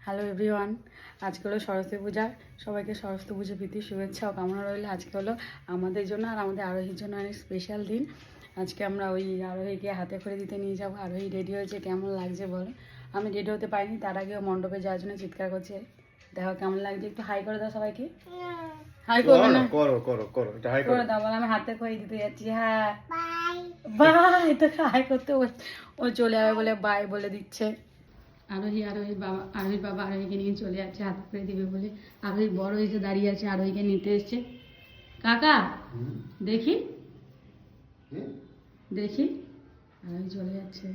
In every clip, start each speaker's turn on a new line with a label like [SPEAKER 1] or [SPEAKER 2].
[SPEAKER 1] Hello everyone, আজকে হলো সরস্বতী পূজা। সবাইকে সরস্বতী পুজো প্রীতি শুভেচ্ছা ও কামনা রইল। আজকে হলো আমাদের জন্য আর আমাদের আরোহীর জন্য অনেক স্পেশাল দিন। আজকে আমরা ওই আরোহীকে হাতে করে দিতে নিয়ে যাবো। আরোহী রেডি হয়েছে, কেমন লাগছে বলো। আমি রেডি হতে পারিনি, তার আগেও মণ্ডপে যাওয়ার জন্য চিৎকার করছে। দেখো কেমন লাগছে, একটু হাই করে দাও সবাইকে। হাই করবে না? করে দাও বলো। আমি হাতে করে দিতে যাচ্ছি। হ্যাঁ বাই, তোকে হাই করতে ও চলে যাবে বলে বাই বলে দিচ্ছে। আরোহীর বাবা আরোহীকে নিয়ে চলে যাচ্ছে হাত করে দিবে বলে। আরোহী বড় এসে দাঁড়িয়ে আছে, আরোহীকে নিতে এসছে। কাকা দেখি দেখি, আরোহী চলে যাচ্ছে।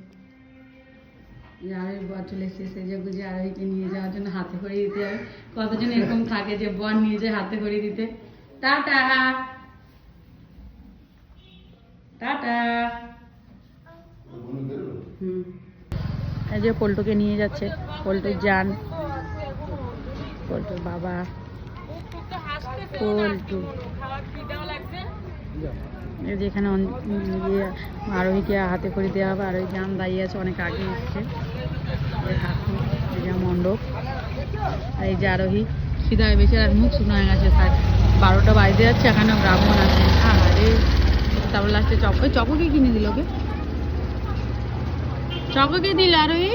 [SPEAKER 1] আরোহীর বর চলে এসছে, সেজে বুঝে আরোহীকে নিয়ে যাওয়ার জন্য হাতে করে দিতে হবে। কতজন এরকম থাকে যে বর নিয়ে যায় হাতে করে দিতে। Tata tata. এই যে পল্টুকে নিয়ে যাচ্ছে, পল্টুর জান, পল্টুর বাবা পল্টু। এই যে এখানে আরোহীকে হাতে করে দেওয়া হবে। আরোহী জান দাঁড়িয়ে আছে, অনেক আগে এসছে। এই যে মণ্ডপ, আর এই যে আরোহী সিধায় বেশি। আর মুখ শুকনো হয়ে গেছে, 12টা বাজতে যাচ্ছে, এখানে ব্রাহ্মণ আছে। আরে তারপর লাস্টে ওই চকোকে কিনে দিল, ওকে চকোকে দিল। আরোহী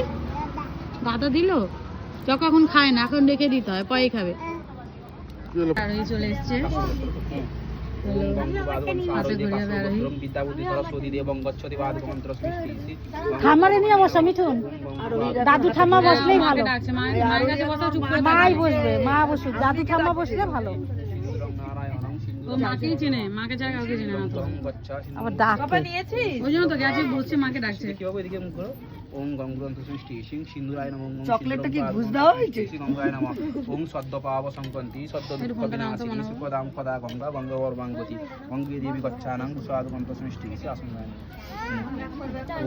[SPEAKER 1] ভাতও দিল। চক এখন খায় না, এখন রেখে দিতে হয়, পরে খাবে। আরোহী চলে এসছে।
[SPEAKER 2] ঠাম্মারে নিয়ে বসা মিঠুন, দাদু ঠাম্মা বসলেই ভালো। মাই বসবে, মা বসুক, দাদু ঠাম্মা বসলে ভালো।
[SPEAKER 1] ও মাকেই চেনে, মাকে ছাড়া কাউকে চেনে না তো।
[SPEAKER 2] আবার ডাকবে
[SPEAKER 1] ওই জন্য তো গেছে, বসছে, মাকে ডাকছে।
[SPEAKER 3] ওম গঙ্গ্রন্থ সৃষ্টি সিং সিন্ধুরায় নমঃ।
[SPEAKER 2] চকলেটটা কি ঘুষ দেওয়া হয়েছে?
[SPEAKER 3] গঙ্গায় নমঃ। ওম সদ্য পাব সংকন্তি সদ্য দুঃখবিনাশিনী সুপদাম খদা গঙ্গা গঙ্গবর্বাঙ্গতি গঙ্গে দেবী গচ্ছানাং সাধুগন্ত সৃষ্টি সি আসঙ্গায় নমঃ।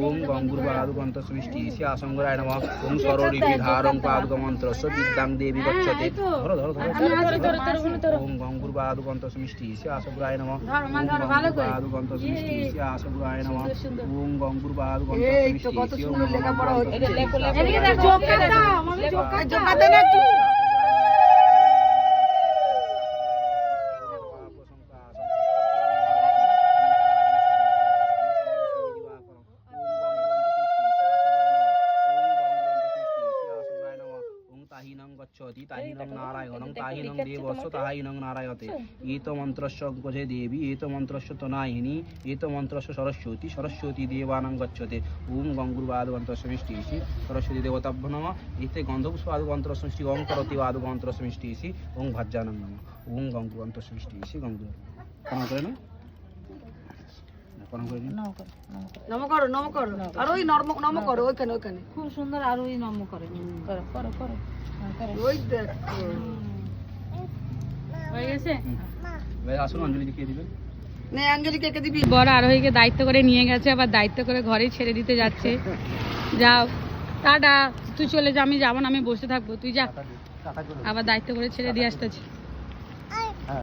[SPEAKER 3] ওম গঙ্গুর্বাদুগন্ত সৃষ্টি সি আসঙ্গায় নমঃ। ওম সরোরি বিধারং পাদগমন্ত্রস্য বিদ্যাং দেবী গচ্ছতে। ধরো ধরো ধরো। ওম গঙ্গুর্বাদুগন্ত সৃষ্টি সি আসঙ্গায় নমঃ। গঙ্গুর্বাদুগন্ত সৃষ্টি সি আসঙ্গায় নমঃ। ওম গঙ্গুর্বাদুগন্ত সৃষ্টি সি
[SPEAKER 2] লেখাপড়া হচ্ছে।
[SPEAKER 3] তাহিনং নারায়ণং তাহিনং দেবস্য তাহিনং নারায়তে। এত মন্ত্রস্য গজে দেবী এত মন্ত্রস্য তনায়িনী এত মন্ত্রস্য সরস্বতী সরস্বতী দেবানাং গচ্ছতে। ওম গঙ্গুর্বাদুগন্ত সৃষ্টিসি সরস্বতী দেবতাভ্যো নমঃ। এতে গন্ধপুষ্পাদুগন্ত সৃষ্টি ওম করতি বাদুগন্ত সৃষ্টিসি ওম ভজ্জানং নমঃ। ওম গঙ্গুগন্ত সৃষ্টিসি গঙ্গুর প্রণাম করে না, প্রণাম করে নিন।
[SPEAKER 2] নম করো, নম করো। আর ওই নম করো, ওইখানে ওইখানে
[SPEAKER 1] খুব সুন্দর। আর ওই নম করে করো করো করো।
[SPEAKER 2] ওই দেখ
[SPEAKER 1] হয়ে গেছে।
[SPEAKER 3] আসুন অঞ্জলি দেখিয়ে দিবেন।
[SPEAKER 2] নে অঞ্জলি কে দিবি?
[SPEAKER 1] বড় আরোহীকে দায়িত্ব করে নিয়ে গেছে, আবার দায়িত্ব করে ঘরেই ছেড়ে দিতে যাচ্ছে। যাও টাটা, তুই চলে যা, আমি যাবো না, আমি বসে থাকবো, তুই যা। আবার দায়িত্ব করে ছেড়ে দিয়ে আসতেছি।